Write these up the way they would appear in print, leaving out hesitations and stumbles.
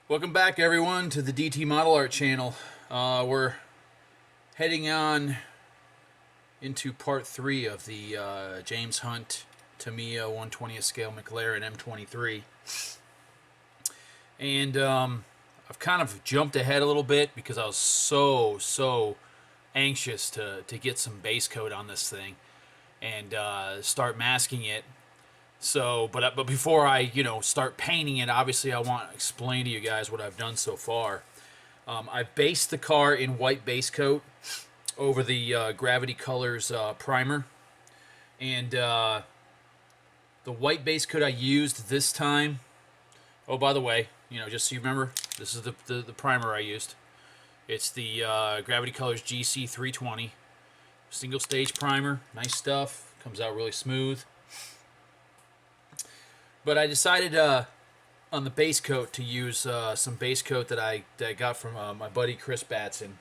Welcome back, everyone, to the DT Model Art channel. We're heading on into part 3 of the James Hunt Tamiya 1/20th scale McLaren M23. And I've kind of jumped ahead a little bit because I was so anxious to get some base coat on this thing and start masking it. So, but before I start painting it, obviously I want to explain to you guys what I've done so far. I've based the car in white base coat over the Gravity Colors primer, and the white base coat I used this time. Oh, by the way, just so you remember, this is the primer I used. It's the Gravity Colors GC 320 single stage primer. Nice stuff. Comes out really smooth. But I decided on the base coat to use some base coat that I got from my buddy Chris Batson,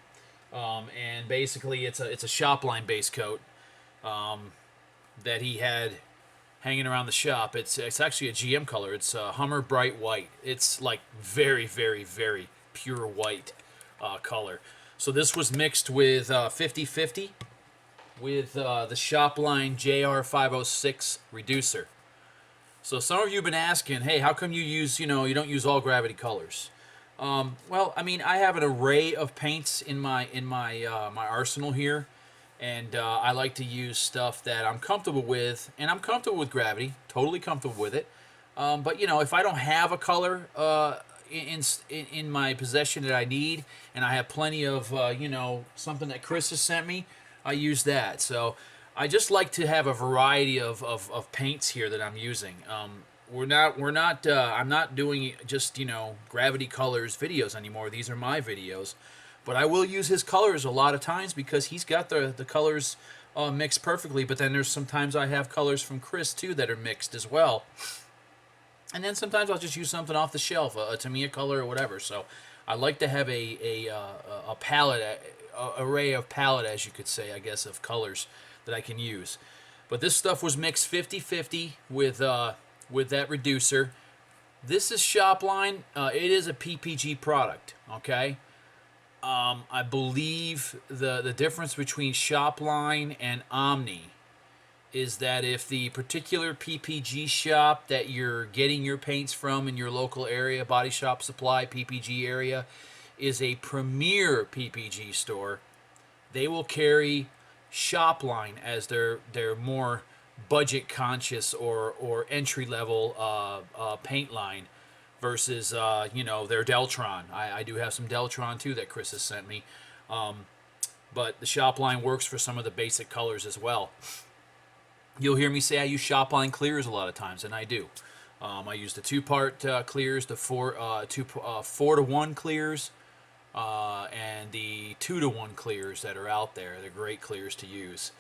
and basically it's a Shopline base coat that he had hanging around the shop. It's actually a GM color. It's Hummer Bright White. It's like very pure white color. So this was mixed with 50/50 with the Shopline JR506 reducer. So some of you have been asking, hey, how come you don't use all Gravity colors? Well, I mean, I have an array of paints in my my arsenal here, and I like to use stuff that I'm comfortable with, and I'm comfortable with Gravity, totally comfortable with it. But if I don't have a color in my possession that I need, and I have plenty of something that Chris has sent me, I use that. So I just like to have a variety of paints here that I'm using. I'm not doing just Gravity Colors videos anymore. These are my videos, but I will use his colors a lot of times because he's got the colors mixed perfectly. But then there's sometimes I have colors from Chris too that are mixed as well. And then sometimes I'll just use something off the shelf, a Tamiya color or whatever. So I like to have a palette, array of palette, as you could say, I guess, of colors that I can use. But this stuff was mixed 50/50 with that reducer. This is Shopline. It is a PPG product, okay? I believe the difference between Shopline and Omni is that if the particular PPG shop that you're getting your paints from in your local area, body shop supply, PPG area, is a premier PPG store, they will carry Shopline as their more budget conscious or entry level paint line versus their Deltron. I do have some Deltron too that Chris has sent me, but the Shopline works for some of the basic colors as well. You'll hear me say I use Shopline clears a lot of times, and I do. I use the 2-part clears, the 4-to-1 clears, and the 2-to-1 clears that are out there. They're great clears to use.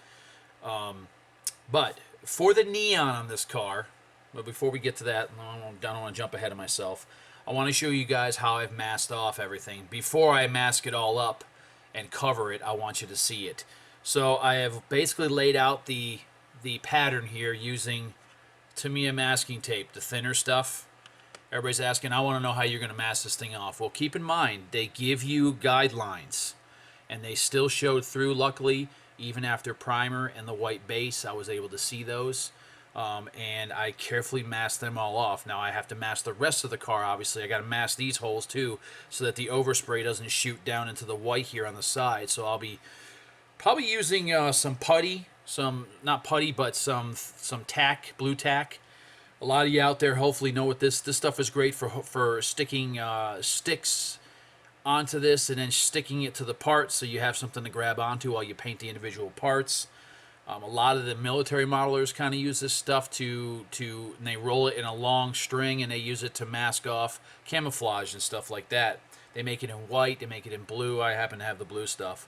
But for the neon on this car, but before we get to that, I don't want to jump ahead of myself. I want to show you guys how I've masked off everything. Before I mask it all up and cover it, I want you to see it. So I have basically laid out the pattern here using Tamiya masking tape, the thinner stuff. Everybody's asking, I want to know how you're going to mask this thing off. Well, keep in mind, they give you guidelines, and they still showed through. Luckily, even after primer and the white base, I was able to see those, and I carefully masked them all off. Now I have to mask the rest of the car, obviously. I got to mask these holes too, so that the overspray doesn't shoot down into the white here on the side. So I'll be probably using some putty, not putty, but some tack, blue tack. A lot of you out there hopefully know what this stuff is great for sticking sticks onto this and then sticking it to the parts so you have something to grab onto while you paint the individual parts. A lot of the military modelers kind of use this stuff and they roll it in a long string and they use it to mask off camouflage and stuff like that. They make it in white, they make it in blue. I happen to have the blue stuff.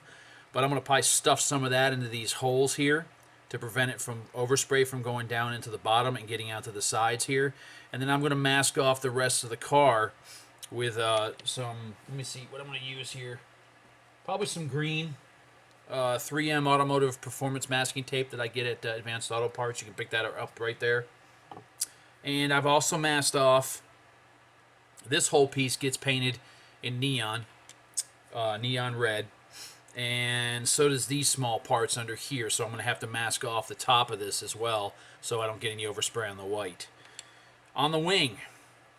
But I'm going to probably stuff some of that into these holes here to prevent it from overspray from going down into the bottom and getting out to the sides here. And then I'm going to mask off the rest of the car with some, let me see what I'm going to use here. Probably some green 3M Automotive Performance Masking Tape that I get at Advanced Auto Parts. You can pick that up right there. And I've also masked off This whole piece gets painted in neon red, and so does these small parts under here. So I'm going to have to mask off the top of this as well, so I don't get any overspray on the white. On the wing,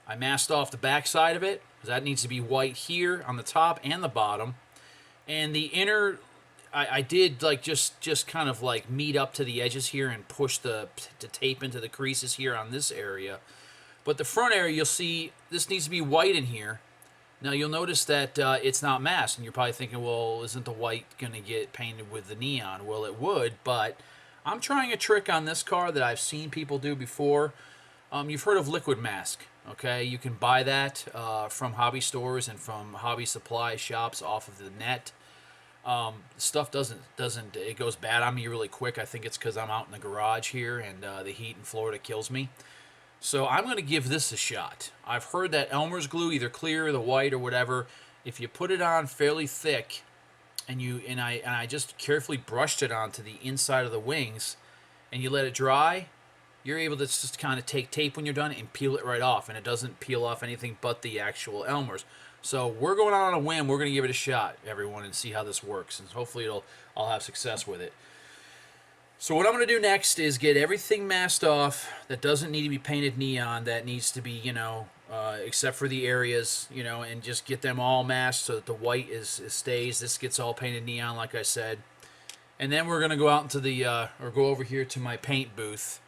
I masked off the back side of it, because that needs to be white here on the top and the bottom. And the inner, I did like just kind of like meet up to the edges here and push the tape into the creases here on this area. But the front area, you'll see this needs to be white in here. Now you'll notice that it's not masked, and you're probably thinking, well, isn't the white going to get painted with the neon? Well, it would, but I'm trying a trick on this car that I've seen people do before. You've heard of liquid mask, okay? You can buy that from hobby stores and from hobby supply shops off of the net. Stuff doesn't it goes bad on me really quick. I think it's because I'm out in the garage here and the heat in Florida kills me. So I'm going to give this a shot. I've heard that Elmer's glue, either clear or the white or whatever, if you put it on fairly thick, and I just carefully brushed it onto the inside of the wings, and you let it dry, you're able to just kind of take tape when you're done and peel it right off, and it doesn't peel off anything but the actual Elmer's. So we're going out on a whim. We're going to give it a shot, everyone, and see how this works, and hopefully I'll have success with it. So what I'm going to do next is get everything masked off that doesn't need to be painted neon, that needs to be, except for the areas, and just get them all masked so that the white stays. This gets all painted neon, like I said. And then we're going to go out into go over here to my paint booth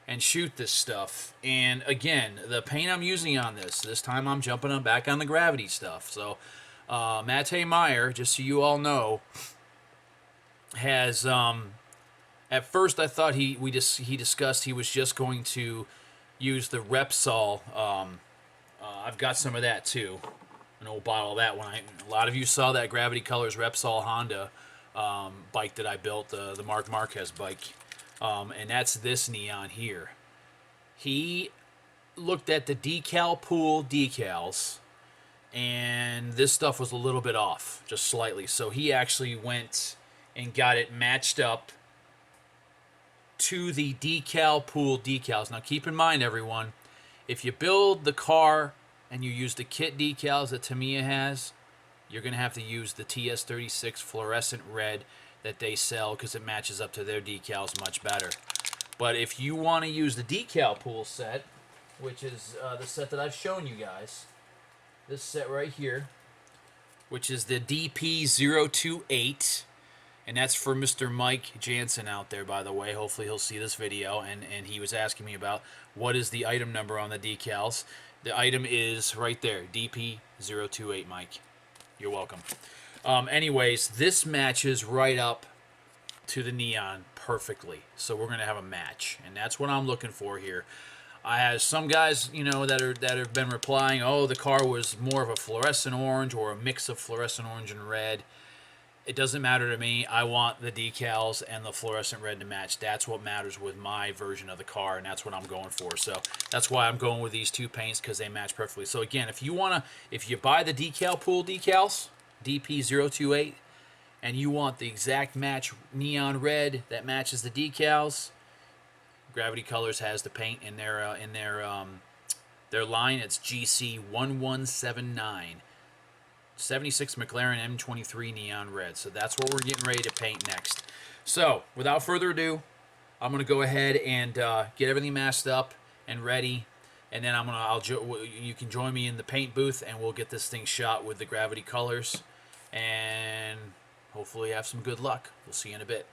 and shoot this stuff. And again, the paint I'm using on this time I'm jumping back on the gravity stuff. So Mate Meyer, just so you all know, has... At first, I thought he discussed he was just going to use the Repsol. I've got some of that too, an old bottle of that one. A lot of you saw that Gravity Colors Repsol Honda bike that I built, the Marc Marquez bike, and that's this neon here. He looked at the decal pool decals, and this stuff was a little bit off, just slightly. So he actually went and got it matched up to the decal pool decals. Now keep in mind, everyone, if you build the car and you use the kit decals that Tamiya has, you're going to have to use the TS36 fluorescent red that they sell because it matches up to their decals much better. But if you want to use the decal pool set, which is the set that I've shown you guys, this set right here, which is the DP028, and that's for Mr. Mike Jansen out there, by the way. Hopefully he'll see this video. And he was asking me about what is the item number on the decals. The item is right there, DP028, Mike. You're welcome. Anyways, this matches right up to the neon perfectly. So we're going to have a match. And that's what I'm looking for here. I have some guys, that have been replying, oh, the car was more of a fluorescent orange or a mix of fluorescent orange and red. It doesn't matter to me. I want the decals and the fluorescent red to match. That's what matters with my version of the car, and that's what I'm going for. So that's why I'm going with these two paints, because they match perfectly. So again, if you buy the decal pool decals, DP028, and you want the exact match neon red that matches the decals, Gravity Colors has the paint in their line. It's GC1179. 76 McLaren M23 neon red. So that's what we're getting ready to paint next. So without further ado, I'm going to go ahead and get everything masked up and ready, and then you can join me in the paint booth, and we'll get this thing shot with the Gravity Colors, and hopefully have some good luck. We'll see you in a bit.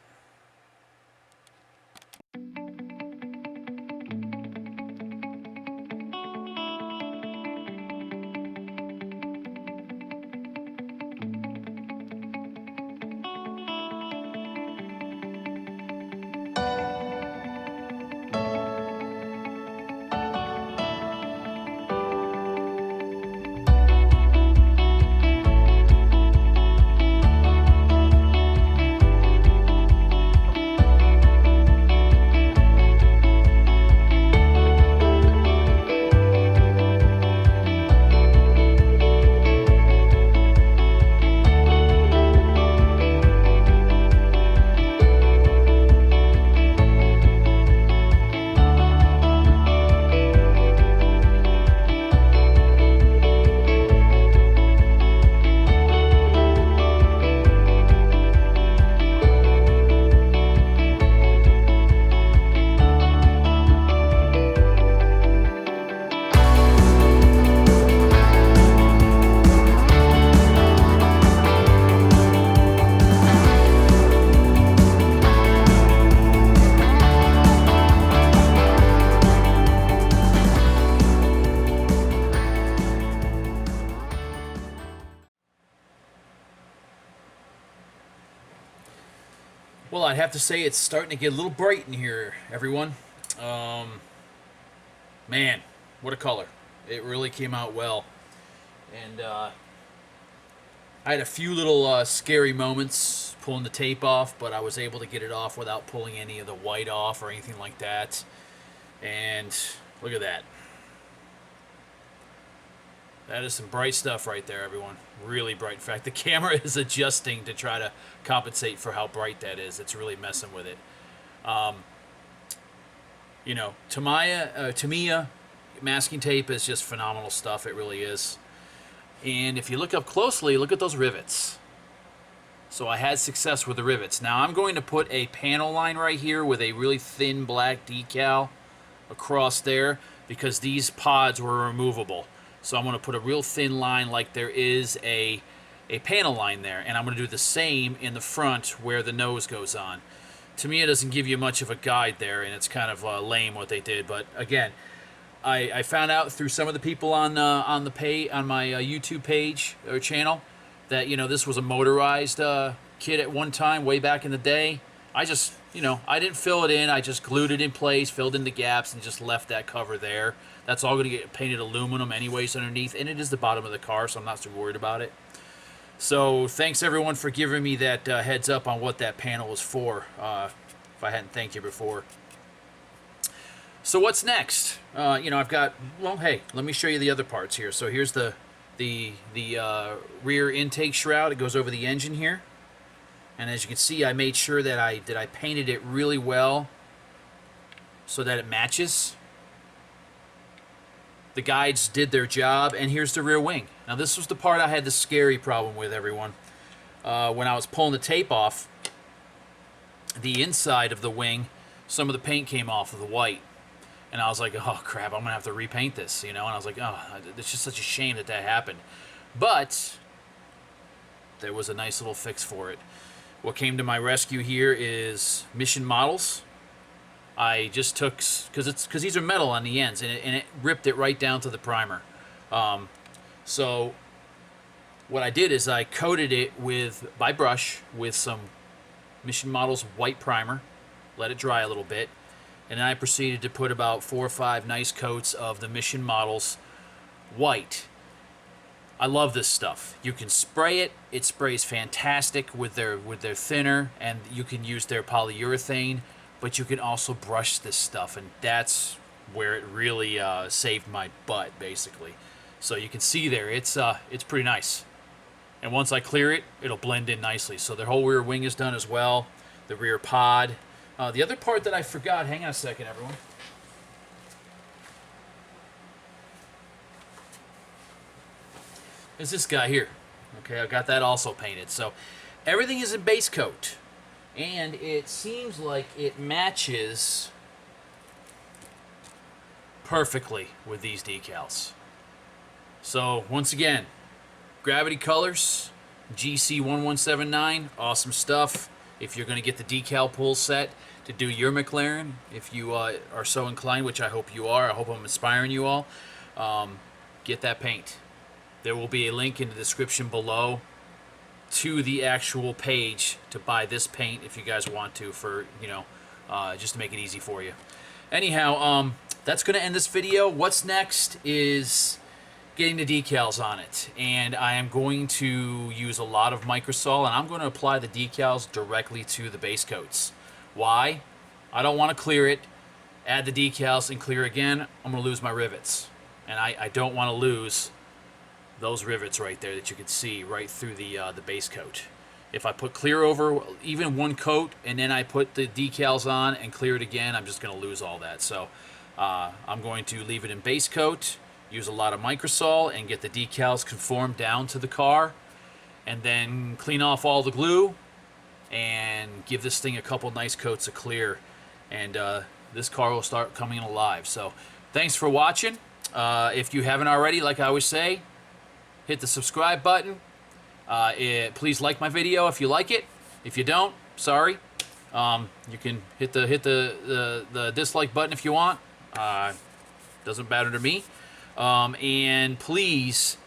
Well, I'd have to say it's starting to get a little bright in here, everyone. Man, what a color. It really came out well. And I had a few little scary moments pulling the tape off, but I was able to get it off without pulling any of the white off or anything like that. And look at that. That is some bright stuff right there, everyone. Really bright. In fact, the camera is adjusting to try to compensate for how bright that is. It's really messing with it. You know, Tamiya masking tape is just phenomenal stuff. It really is. And if you look up closely, look at those rivets. So I had success with the rivets. Now I'm going to put a panel line right here with a really thin black decal across there because these pods were removable. So I'm going to put a real thin line like there is a panel line there. And I'm going to do the same in the front where the nose goes on. To me, it doesn't give you much of a guide there, and it's kind of lame what they did. But again, I found out through some of the people on my YouTube page or channel that, you know, this was a motorized kit at one time, way back in the day. I just, you know, I didn't fill it in. I just glued it in place, filled in the gaps, and just left that cover there. That's all going to get painted aluminum anyways underneath, and it is the bottom of the car, so I'm not too worried about it. So thanks everyone for giving me that heads up on what that panel was for, if I hadn't thanked you before. So what's next? You know, I've got, well, hey, let me show you the other parts here. So here's the rear intake shroud. It goes over the engine here. And as you can see, I made sure that I painted it really well so that it matches. The guides did their job, and here's the rear wing. Now this was the part I had the scary problem with, everyone. When I was pulling the tape off, the inside of the wing, some of the paint came off of the white. And I was like, oh crap, I'm going to have to repaint this, you know? And I was like, oh, it's just such a shame that happened. But there was a nice little fix for it. What came to my rescue here is Mission Models. I just took, because these are metal on the ends, and it ripped it right down to the primer. So what I did is I coated it by brush with some Mission Models white primer, let it dry a little bit, and then I proceeded to put about 4 or 5 nice coats of the Mission Models white. I love this stuff. You can spray it. It sprays fantastic with their thinner, and you can use their polyurethane, but you can also brush this stuff, and that's where it really saved my butt, basically. So you can see there, it's pretty nice. And once I clear it, it'll blend in nicely. So the whole rear wing is done as well, the rear pod. The other part that I forgot, hang on a second, everyone. Is this guy here. Okay, I got that also painted. So everything is in base coat. And it seems like it matches perfectly with these decals. So once again, Gravity Colors, GC1179, awesome stuff. If you're going to get the decal pull set to do your McLaren, if you are so inclined, which I hope you are, I hope I'm inspiring you all, get that paint. There will be a link in the description below to the actual page to buy this paint if you guys want to, for, you know, just to make it easy for you. Anyhow, that's going to end this video. What's next is getting the decals on it, and I am going to use a lot of microsol, and I'm going to apply the decals directly to the base coats. Why? I don't want to clear it, add the decals, and clear again. I'm going to lose my rivets, and I don't want to lose those rivets right there that you can see right through the base coat. If I put clear over even one coat and then I put the decals on and clear it again, I'm just going to lose all that. So I'm going to leave it in base coat, use a lot of microsol, and get the decals conformed down to the car, and then clean off all the glue and give this thing a couple nice coats of clear, and this car will start coming alive. So thanks for watching. If you haven't already, like I always say, hit the subscribe button. Please like my video if you like it. If you don't, sorry. You can hit the dislike button if you want. Doesn't matter to me. And please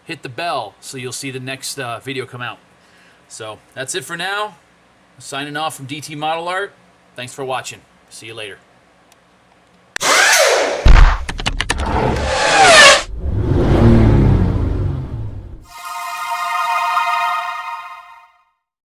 hit the bell so you'll see the next video come out. So that's it for now. Signing off from DT Model Art. Thanks for watching. See you later.